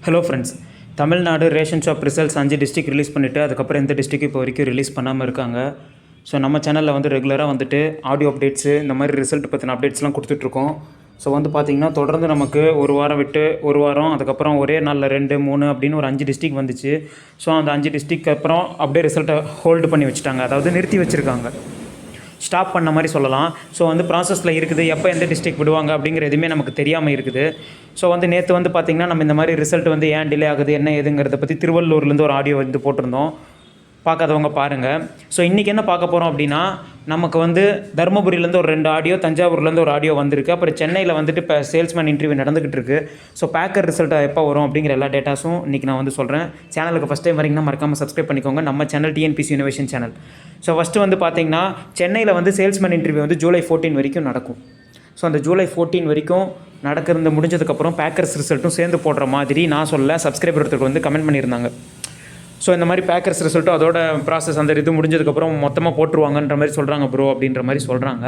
Hello friends, Tamil Nadu ration shop results 5 district release பண்ணிவிட்டு அதுக்கப்புறம் எந்த டிஸ்ட்ரிக்ட் இப்போ வரைக்கும் ரிலீஸ் பண்ணாமல் இருக்காங்க. ஸோ நம்ம சேனலில் வந்து ரெகுலராக வந்துட்டு ஆடியோ அப்டேட்ஸு இந்த மாதிரி ரிசல்ட் பற்றின அப்டேட்ஸ்லாம் கொடுத்துட்ருக்கோம். ஸோ வந்து பார்த்திங்கன்னா தொடர்ந்து நமக்கு ஒரு வாரம் விட்டு ஒரு வாரம், அதுக்கப்புறம் ஒரே நாளில் 2, 3 அப்படின்னு ஒரு 5 டிஸ்ட்ரிக்ட் வந்துச்சு. ஸோ அந்த 5 டிஸ்ட்ரிக்ட் அப்புறம் அப்படியே ரிசல்ட்டை ஹோல்டு பண்ணி வச்சுட்டாங்க, அதாவது நிறுத்தி வச்சுருக்காங்க, ஸ்டாப் பண்ண மாதிரி சொல்லலாம். ஸோ வந்து ப்ராசஸில் இருக்குது, எப்போ எந்த டிஸ்ட்ரிக்ட் விடுவாங்க அப்படிங்கிற எதுவுமே நமக்கு தெரியாமல் இருக்குது. ஸோ வந்து நேற்று வந்து பார்த்திங்கன்னா நம்ம இந்த மாதிரி ரிசல்ட் வந்து ஏன் டிலே ஆகுது என்ன ஏதுங்கிறத பற்றி திருவள்ளூர்லேருந்து ஒரு ஆடியோ வந்து போட்டிருந்தோம், பார்க்காதவங்க பாருங்கள். ஸோ இன்றைக்கி என்ன பார்க்க போகிறோம் அப்படின்னா, நமக்கு வந்து தருமபுரியிலேருந்து ஒரு 2 ஆடியோ, தஞ்சாவூர்லேருந்து ஒரு ஆடியோ வந்திருக்கு. அப்புறம் சென்னையில் வந்துட்டு இப்போ சேல்ஸ்மேன் இன்டர்வியூ நடந்துகிட்டு இருக்குது. ஸோ பேக்கர் ரிசல்ட் எப்போ வரும் அப்படிங்கிற எல்லா டேட்டாஸும் இன்றைக்கி நான் வந்து சொல்கிறேன். சேனலுக்கு ஃபஸ்ட் டைம் வரீங்கன்னா மறக்காமல் சப்ஸ்கிரைப் பண்ணிக்கோங்க, நம்ம channel TNPSC innovation channel. So first வந்து பார்த்திங்கன்னா சென்னையில் வந்து சேல்ஸ்மேன் இன்டர்வியூ வந்து ஜூலை 14 வரைக்கும் நடக்கும். ஸோ அந்த ஜூலை 14 வரைக்கும் நடக்கிறது முடிஞ்சதுக்கப்புறம் பேக்கர்ஸ் ரிசல்ட்டும் சேர்ந்து போடுற மாதிரி நான் சொல்ல சப்ஸ்கிரைபர் ஒருத்தருக்கு வந்து கமெண்ட் பண்ணியிருந்தாங்க. ஸோ இந்த மாதிரி பேக்கர்ஸ் ரிசல்ட்டும் அதோட ப்ராசஸ் அந்த இது முடிஞ்சதுக்கப்புறம் மொத்தமாக போட்டுருவாங்கன்ற மாதிரி சொல்கிறாங்க ப்ரோ அப்படின்ற மாதிரி சொல்கிறாங்க.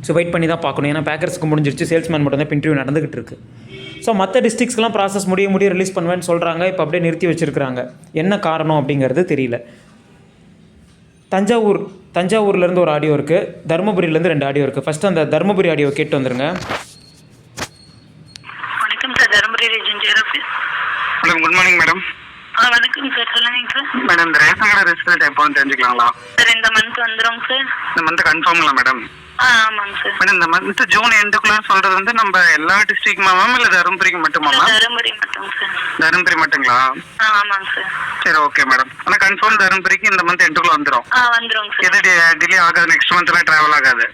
ஸோ வெயிட் பண்ணி தான் பார்க்கணும், ஏன்னா பேக்கர்ஸ்க்கு முடிஞ்சிருச்சு, சேல்ஸ்மேன் மட்டும் தான் இப்போ இன்டர்வியூ நடந்துகிட்டு இருக்குது. ஸோ மற்ற டிஸ்ட்ரிக்ஸ்க்கெலாம் ப்ராசஸ் முடிய ரிலீஸ் பண்ணுவேன்னு சொல்கிறாங்க. இப்போ அப்படியே நிறுத்தி வச்சுருக்கிறாங்க, என்ன காரணம் அப்படிங்கிறது தெரியல. தஞ்சாவூர்லேருந்து ஒரு ஆடியோ இருக்குது, தருமபுரியிலேருந்து 2 ஆடியோ இருக்குது. ஃபஸ்ட்டு அந்த தருமபுரி ஆடியோ கேட்டு வந்துருங்க. வணக்கம் சார், தருமபுரி ரீஜன் ஜெயரஃபி. Hello, good morning madam. வணக்கம் சார், சொல்லுங்க சார். மேடம், இந்த ரேஷன் கார்டு ரிசல்ட் எப்போன்னு தெரிஞ்சுக்கலாங்களா? சார் இந்த மந்த் வந்துடும் சார். இந்த மந்த் கன்ஃபார்ங்களா மேடம்? ஆமாங்க சார். மேடம், இந்த மந்த் ஜூன் எண்டுக்குள்ள சொல்றது வந்து நம்ம எல்லா டிஸ்ட்ரிக்ட்மா மேம், இல்லை தருமபுரிக்கு மட்டுமா மேம்? தருமபுரி மட்டும் சார். தருமபுரி மட்டுங்களா? ஆமாங்க சார். சரி, ஓகே மேடம். ஆனால் கன்ஃபார்ம் தருமபுரிக்கு இந்த மந்த் எண்டுக்குள்ள வந்துடும். வந்துடும் சார். எது டிலே ஆகாது, நெக்ஸ்ட் மந்த்லாம் ட்ராவல் ஆகாது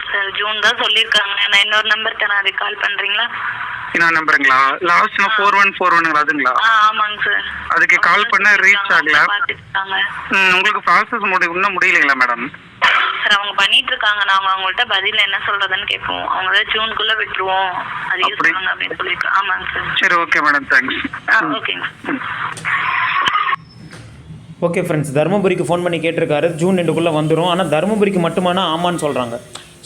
சார். ஜூன் தான் சொல்லியிருக்காங்க. நான் இன்னொரு நம்பர் தானே, அதுக்கு கால் பண்ணுறீங்களா? இன்னொரு நம்பருங்களா? லாஸ்ட் 4141 அதுங்களா? ஆமாங்க சார். அதுக்கு கால் பண்ண ரீச் ஆகல. பார்த்துட்டாங்க. உங்களுக்கு ப்ராசஸ் இன்னும் முடியலைங்களா மேடம்? சார் அவங்க பண்ணிட்டு இருக்காங்க. நாங்கள் அவங்கள்ட்ட பதில் என்ன சொல்றதுன்னு கேட்போம். அவங்க தான் ஜூனுக்குள்ள விட்டுருவோம் அது சொல்லுங்க அப்படின்னு சொல்லிட்டு. ஆமாங்க சார். சரி, ஓகே மேடம், தேங்க்ஸ். ஓகேங்க. ஓகே ஃப்ரெண்ட்ஸ், தருமபுரிக்கு ஃபோன் பண்ணி கேட்டிருக்காரு, ஜூன் 2க்குள்ளே வந்துடும். ஆனால் தருமபுரிக்கு மட்டுமானா ஆமான்னு சொல்கிறாங்க.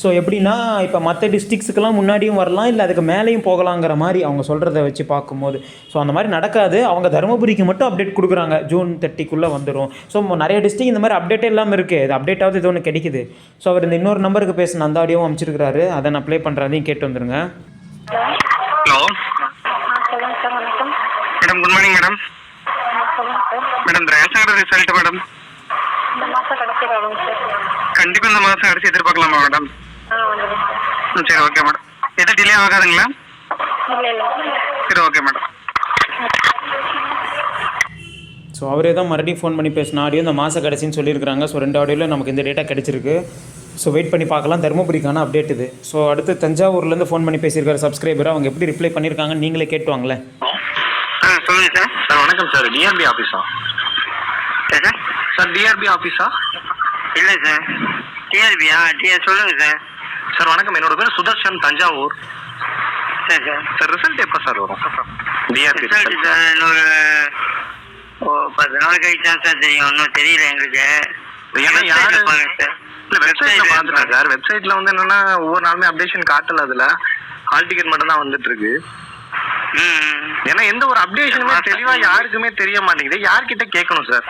ஸோ எப்படின்னா இப்போ மற்ற டிஸ்ட்ரிக்ஸுக்கெல்லாம் முன்னாடியும் வரலாம், இல்லை அதுக்கு மேலேயும் போகலாங்கிற மாதிரி அவங்க சொல்கிறத வச்சு பார்க்கும்போது ஸோ அந்த மாதிரி நடக்காது. அவங்க தருமபுரிக்கு மட்டும் அப்டேட் கொடுக்குறாங்க, ஜூன் 30க்குள்ளே வந்துடும். ஸோ நிறைய டிஸ்ட்ரிக்ட் இந்த மாதிரி அப்டேட்டே இல்லாமல் இருக்குது. இது அப்டேட்டாவது இது ஒன்று கிடைக்குது. ஸோ அவர் இந்த இன்னொரு நம்பருக்கு பேசின அந்த ஆடியோவும் அமைச்சிருக்கிறாரு, அதை நான் ப்ளே பண்ணுறதையும் கேட்டு வந்துருங்க. ஹலோ சொல்லுங்க சார். வணக்கம் மேடம், குட் மார்னிங் மேடம். சொல்லுங்க சார். மேடம், இந்த ரேஷன் கார்டு ரிசல்ட் மேடம் இந்த மாதம் கடைசி வரும் சார். கண்டிப்பாக இந்த மாதம் அடிச்சு எதிர்பார்க்கலாமா மேடம்? வந்துடும் சார். சரி, ஓகே மேடம். எதுவும் டிலே ஆகாதுங்களா? இல்லை. சரி, ஓகே மேடம். ஸோ அவரே தான் மறுபடியும் ஃபோன் பண்ணி பேசின ஆடியோ இந்த மாதம் கடைசின்னு சொல்லியிருக்கிறாங்க. ஸோ 2 ஆடியோவில் நமக்கு இந்த டேட்டா கிடச்சிருக்கு. ஸோ வெயிட் பண்ணி பார்க்கலாம், தருமபுரிக்கான அப்டேட் இது. ஸோ அடுத்து தஞ்சாவூர்லேருந்து ஃபோன் பண்ணி பேசியிருக்காரு சப்ஸ்கிரைபர், அவங்க எப்படி ரிப்ளை பண்ணியிருக்காங்கன்னு நீங்களே கேட்டு வாங்களேன். சொல்லுங்கள் சார். சார் வணக்கம் சார், டிஆர்பி ஆஃபீஸா? சார் சார் டிஆர்பி ஆஃபீஸா? இல்லை சார், டிஆர்பியா? சொல்லுங்கள் சார். சார் வணக்கம், என்னோட பேர் சுதர்ஷன், தஞ்சாவூர். சரி சார். சார் ரிசல்ட் எப்போ சார் வரும்? டிஆர்பி ரிசல்ட் சார் இன்னொரு 10 நாள் கழிச்சு தான் சார் தெரியும். இன்னும் தெரியல எங்களுக்கு. ஏன்னா யாரு பாருங்க சார். இல்லை, வெப்சைட்ல பார்த்துட்டேன் சார். வெப்சைட்ல வந்து என்னன்னா ஒவ்வொரு நாளுமே அப்டேஷன் காட்டல, அதில் ஹால் டிக்கெட் மட்டும் தான் வந்துட்டு இருக்கு. ஏன்னா எந்த ஒரு அப்டேஷனுமே தெளிவா யாருக்குமே தெரிய மாட்டேங்குது. யார்கிட்ட கேட்கணும் சார்?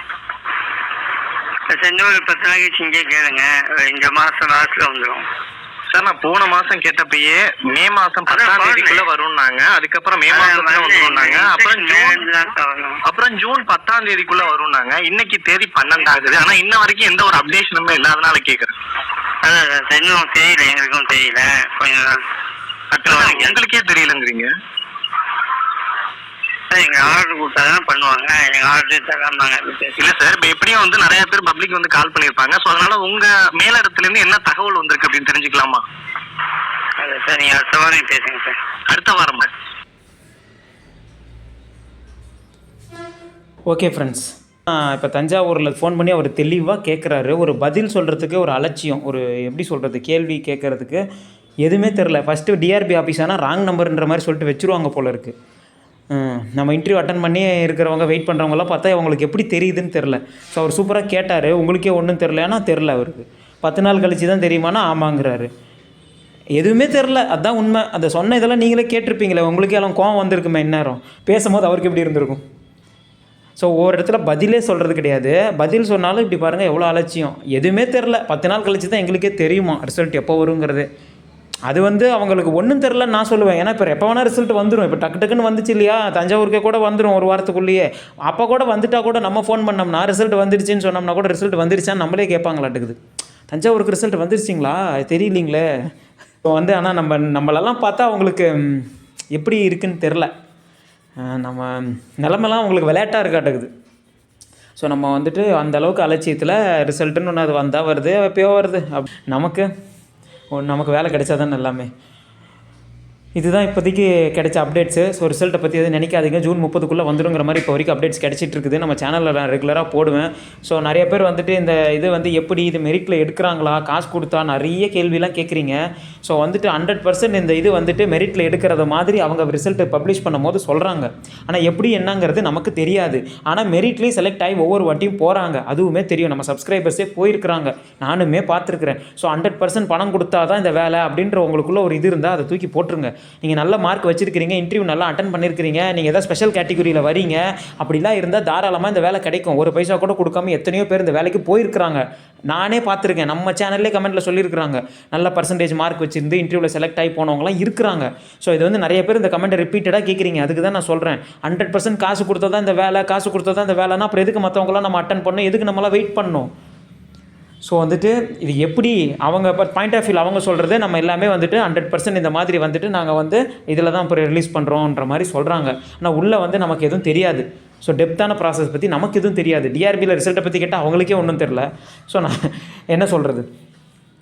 இன்னொரு 10 நாள் கழிச்சு இங்கே கேளுங்க. இந்த மாதம் லாஸ்ட்ல வந்துடும் சார். நான் போன மாசம் கேட்டப்பயே மே மாசம் 10ஆம் தேதிக்குள்ள வரும்னாங்க. அதுக்கப்புறம் மே மாசம் வந்துருந்தாங்க. அப்புறம் ஜூன் 10ஆம் தேதிக்குள்ள வரும்னாங்க. இன்னைக்கு தேதி 12 ஆகுது. ஆனா இன்ன வரைக்கும் எந்த ஒரு அப்டேஷனுமே இல்லாதனால கேக்குறேன். அதான் சார், இன்னும் தெரியல, எங்களுக்கும் தெரியல. கொஞ்சம் உங்களுக்கே தெரியலங்கிறீங்க சார். எங்க ஆர்டர் கொடுத்தாதான் பண்ணுவாங்க. எங்க ஆர்டர் தராமாங்க. இல்ல சார், இப்ப எப்படியும் வந்து நிறைய பேர் பப்ளிக் வந்து கால் பண்ணிருப்பாங்க. சோ அதனால உங்க மேலிடத்துல இருந்து என்ன தகவல் வந்திருக்கு அப்படின்னு தெரிஞ்சுக்கலாமா? அதான் சார், நீங்க அடுத்த வாரம் பேசுங்க சார். அடுத்த வாரம். ஓகே ஃப்ரெண்ட்ஸ், இப்போ தஞ்சாவூரில் ஃபோன் பண்ணி அவர் தெளிவாக கேட்குறாரு. ஒரு பதில் சொல்கிறதுக்கு ஒரு அலட்சியம், ஒரு எப்படி சொல்கிறது, கேள்வி கேட்குறதுக்கு எதுவுமே தெரில. ஃபஸ்ட்டு டிஆர்பி ஆஃபீஸ் ஆனால் ராங் நம்பர்ன்ற மாதிரி சொல்லிட்டு வச்சுருவாங்க போல இருக்குது. நம்ம இன்டர்வியூ அட்டன் பண்ணி இருக்கிறவங்க வெயிட் பண்ணுறவங்களாம் பார்த்தா அவங்களுக்கு எப்படி தெரியுதுன்னு தெரில. ஸோ அவர் சூப்பராக கேட்டார், உங்களுக்கே ஒன்றும் தெரில. ஆனால் தெரில அவருக்கு 10 நாள் கழிச்சு தான் தெரியுமானா ஆமாங்கிறாரு. எதுவுமே தெரில, அதுதான் உண்மை. அந்த சொன்ன இதெல்லாம் நீங்களே கேட்டிருப்பீங்களே, உங்களுக்கே எல்லாம் கோவம் வந்திருக்குமே இந்நேரம். பேசும்போது அவருக்கு எப்படி இருந்திருக்கும்? ஸோ ஒவ்வொரு இடத்துல பதிலே சொல்கிறது கிடையாது. பதில் சொன்னாலும் இப்படி பாருங்கள் எவ்வளோ அலட்சியம். எதுவுமே தெரில, 10 நாள் கழிச்சு தான் எங்களுக்கே தெரியுமா ரிசல்ட் எப்போ வருங்கிறது. அது அவங்களுக்கு ஒன்றும் தெரிலன்னு நான் சொல்லுவேன். ஏன்னா இப்போ எப்போ வேணால் ரிசல்ட் வந்துடும். இப்போ டக்குன்னு வந்துச்சு இல்லையா, தஞ்சாவூருக்கே கூட வந்துடும் ஒரு வாரத்துக்குள்ளேயே. அப்போ கூட வந்துட்டால் கூட நம்ம ஃபோன் பண்ணோம்னா ரிசல்ட் வந்துருச்சுன்னு சொன்னோம்னா கூட ரிசல்ட் வந்துருச்சான்னு நம்மளே கேட்பாங்களாட்டுக்குது. தஞ்சாவூருக்கு ரிசல்ட் வந்துருச்சிங்களா தெரியலிங்களே. இப்போ ஆனால் நம்மளெல்லாம் பார்த்தா அவங்களுக்கு எப்படி இருக்குன்னு தெரில. நம்ம நிலமெல்லாம் அவங்களுக்கு விளையாட்டாக இருக்காட்டுக்குது. ஸோ நம்ம அந்த அளவுக்கு அலட்சியத்தில் ரிசல்ட்டுன்னு ஒன்று அது வந்தால் வருது, எப்பயோ வருது. நமக்கு வேலை கிடைச்சா தானே எல்லாமே. இதுதான் இப்போதைக்கு கிடைச்ச அப்டேட்ஸு. ஸோ ரிசல்ட்டை பற்றி எதுவும் நினைக்காதீங்க. ஜூன் 30க்குள்ளே வந்துருங்கிற மாதிரி இப்போ வரைக்கும் அப்டேட்ஸ் கிடச்சிட்டு இருக்குது. நம்ம சேனலில் நான் ரெகுலராக போடுவேன். ஸோ நிறைய பேர் இந்த இது எப்படி இது மெரிட்டில் எடுக்கிறாங்களா, காசு கொடுத்தா, நிறைய கேள்விலாம் கேட்குறீங்க. ஸோ 100% இந்த இது மெரிட்டில் எடுக்கிறத மாதிரி அவங்க ரிசல்ட்டை பப்ளிஷ் பண்ணும் போது சொல்கிறாங்க. ஆனால் எப்படி என்னங்கிறது நமக்கு தெரியாது. ஆனால் மெரிட்லேயும் செலக்ட் ஆகி ஒவ்வொரு வாட்டியும் போகிறாங்க, அதுவுமே தெரியும். நம்ம சப்ஸ்கிரைபர்ஸே போயிருக்கிறாங்க, நானுமே பார்த்துருக்குறேன். ஸோ 100% பணம் கொடுத்தா தான் இந்த வேலை அப்படின்ற உங்களுக்குள்ள ஒரு இது இருந்தால் அதை தூக்கி போட்டுருங்க. நீங்கள் நல்ல மார்க் வச்சுருக்கிறீங்க, இன்டர்வியூ நல்லா அட்டன் பண்ணியிருக்கிறீங்க, நீங்கள் எதாவது ஸ்பெஷல் கேட்டகரியில் வரீங்க, அப்படிலாம் இருந்தால் தாராளமாக இந்த வேலை கிடைக்கும். ஒரு பைசா கூட கொடுக்காம எத்தனையோ பேர் இந்த வேலைக்கு போயிருக்கிறாங்க, நானே பார்த்துருக்கேன். நம்ம சேனல்லே கமெண்ட்டில் சொல்லியிருக்கிறாங்க, நல்ல பர்சன்டேஜ் மார்க் வச்சிருந்து இன்டர்வியூவில் செலக்ட் ஆகி போனவங்களாம் இருக்கிறாங்க. ஸோ இது நிறைய பேர் இந்த கமெண்ட்டை ரிப்பீட்டடாக கேட்குறீங்க. அதுக்கு தான் நான் சொல்கிறேன், 100% காசு கொடுத்தா தான் இந்த வேலை, காசு கொடுத்தா தான் இந்த வேலைனா அப்புறம் எதுக்கு மற்றவங்களாம் நம்ம அட்டன் பண்ணணும், எதுக்கு நம்மளாம் வெயிட் பண்ணணும்? ஸோ இது எப்படி அவங்க பாயிண்ட் ஆஃப் வியூ அவங்க சொல்கிறது, நம்ம எல்லாமே 100% இந்த மாதிரி நாங்கள் இதில் தான் இப்போ ரிலீஸ் பண்ணுறோன்ற மாதிரி சொல்கிறாங்க. ஆனால் உள்ளே நமக்கு எதுவும் தெரியாது. ஸோ டெப்த்தான ப்ராசஸ் பற்றி நமக்கு எதுவும் தெரியாது. டிஆர்பியில் ரிசல்ட்டை பற்றி கேட்டால் அவங்களுக்கே ஒன்றும் தெரில. ஸோ நான் என்ன சொல்கிறது?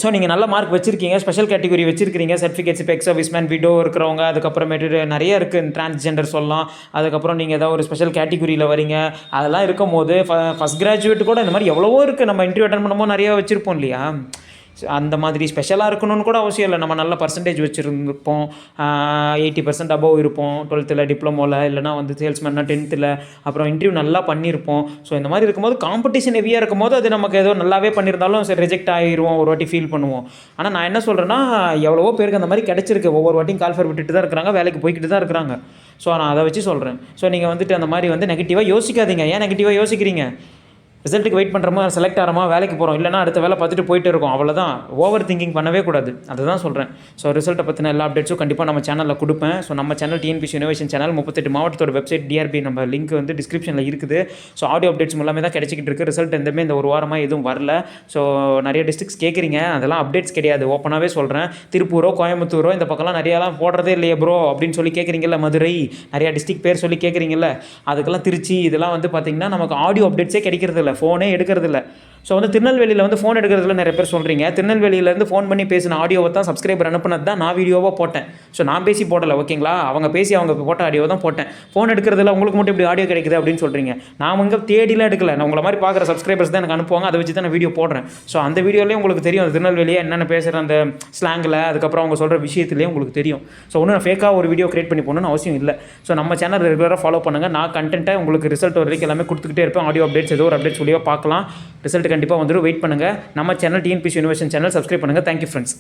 ஸோ நீங்கள் நல்ல மார்க் வச்சுருக்கீங்க, ஸ்பெஷல் கேட்டகரி வச்சுருக்கீங்க, சர்டிஃபிகேட்ஸ் இப்போ எக்ஸர்விஸ்மேன் விடோ இருக்கிறவங்க, அதுக்கப்புறமேட்டு நிறைய இருக்குது, டிரான்ஸ்ஜெண்டர் சொல்லலாம். அதுக்கப்புறம் நீங்கள் ஏதாவது ஒரு ஸ்பெஷல் கேட்டகரியில் வரீங்க, அதெல்லாம் இருக்கும் போது ஃபஸ்ட் கிராஜுவேட் கூட இந்த மாதிரி எவ்வளவோ இருக்குது. நம்ம இன்டர்வியூ அட்டன் பண்ணும்போது நிறையா வச்சுருப்போம் இல்லையா? அந்த மாதிரி ஸ்பெஷலாக இருக்கணும்னு கூட அவசியம் இல்லை. நம்ம நல்ல பர்சன்டேஜ் வச்சுருந்துருப்போம், 80% அபவ் இருப்போம் 12th டிப்ளமோவில், இல்லைனா சேல்ஸ்மேன்னா 10th, அப்புறம் இன்டர்வியூ நல்லா பண்ணியிருப்போம். ஸோ இந்த மாதிரி இருக்கும்போது காம்படிஷன் ஹெவியாக இருக்கும்போது அது நமக்கு ஏதோ நல்லாவே பண்ணியிருந்தாலும் சரி ரிஜெக்ட் ஆகிடுவோம், ஒரு வாட்டி ஃபீல் பண்ணுவோம். ஆனால் நான் என்ன சொல்கிறேன்னா, எவ்வளவோ பேருக்கு அந்த மாதிரி கிடச்சிருக்கு. ஒவ்வொரு வாட்டியும் கால்ஃபர் விட்டுட்டு தான் இருக்கிறாங்க, வேலைக்கு போய்கிட்டு தான் இருக்கிறாங்க. ஸோ நான் அதை வச்சு சொல்கிறேன். ஸோ நீங்கள் அந்த மாதிரி நெகட்டிவாக யோசிக்காதீங்க. ஏன் நெகட்டிவாக யோசிக்கிறீங்க? ரிசல்ட்டுக்கு வெயிட் பண்ணுறோமா, செலக்ட் ஆகிறோமா, வேலைக்கு போகிறோம், இல்லைனா அடுத்த வேலை பார்த்துட்டு போயிட்டு இருக்கோம், அவ்வளோதான். ஓவர் திங்கிங் பண்ணவே கூடாது, அதுதான் சொல்கிறேன். ஸோ ரிசல்ட்டை பற்றின எல்லா அப்டேட்ஸும் கண்டிப்பாக நம்ம சேனலில் கொடுப்பேன். ஸோ நம்ம சேனல் டிஎன்பிசி இனோவேஷன் சேனல், 38 மாவட்டத்தோட வெப்சைட் டிஆர்பி நம்ம லிங்க் டிஸ்கிரிப்ஷனில் இருக்குது. ஸோ ஆடியோ அப்டேட்ஸ் எல்லாமே தான் கிடைச்சிக்கிட்டு இருக்குது. ரிசல்ட் எதுவுமே இந்த ஒரு வாரமாக எதுவும் வரல. ஸோ நிறைய டிஸ்ட்ரிக்ஸ் கேட்குறீங்க, அதெல்லாம் அப்டேட்ஸ் கிடையாது, ஓப்பனாகவே சொல்கிறேன். திருப்பூரோ கோயம்புத்தூரோ இந்த பக்கம்லாம் நிறையாலாம் போடுறதே இல்லையே ப்ரோ அப்படின்னு சொல்லி கேட்குறீங்கல்ல, மதுரை நிறையா டிஸ்ட்ரிக்ட் பேர் சொல்லி கேட்குறீங்கல்ல, அதுக்கெல்லாம் திருச்சி இதெல்லாம் பார்த்திங்கன்னா நமக்கு ஆடியோ அப்டேட்ஸே கிடைக்கிறது இல்லை, ஃபோனே எடுக்கிறது இல்லை. ஸோ திருநெல்வேலியில் ஃபோன் எடுக்கிறதுல நிறைய பேர் சொல்கிறீங்க. திருநெல்வேலியிலேருந்து ஃபோன் பண்ணி பேசின ஆடியோவை தான் சப்ஸ்கிரைபர் அனுப்புனது தான் நான் வீடியோவாக போட்டேன். ஸோ நான் பேசி போடலை, ஓகேங்களா? அவங்க பேசி அவங்க போட்ட ஆடியோவை தான் போட்டேன். ஃபோன் எடுக்கிறதுல உங்களுக்கு மட்டும் இப்படி ஆடியோ கிடைக்குது அப்படின்னு சொல்கிறீங்க. நான் தேடிலாம் எடுக்கல, நான் உங்களை மாதிரி பார்க்குற சப்ஸ்கிரைபர்ஸ் தான் எனக்கு அனுப்புவாங்க, அதை வச்சு தான் நான் வீடியோ போடுறேன். ஸோ அந்த வீடியோலேயே உங்களுக்கு தெரியும் அந்த திருநெல்வேலியை என்னென்ன பேசுகிற அந்த ஸ்லாங்கில், அதுக்கப்புறம் அவங்க சொல்கிற விஷயத்துலேயே உங்களுக்கு தெரியும். ஸோ ஒன்றும் நான் ஃபேக்காக ஒரு வீடியோ கிரியேட் பண்ணி போகணுன்னு அவசியம் இல்லை. ஸோ நம்ம சேனல் ரெகுலராக ஃபாலோ பண்ணுங்கள். நான் கண்டென்ட்டை உங்களுக்கு ரிசல்ட் வரைக்கும் எல்லாமே கொடுத்துக்கிட்டே இருப்பேன். ஆடியோ அப்டேட்ஸ் ஏதோ ஒரு அப்டேட்ஸ் சொல்லியோ பார்க்கலாம். ரிசல்ட் கண்டிப்பாக வந்துடும், வெயிட் பண்ணுங்கள். நம்ம channel TNPSC innovation channel subscribe பண்ணுங்கள். Thank you friends.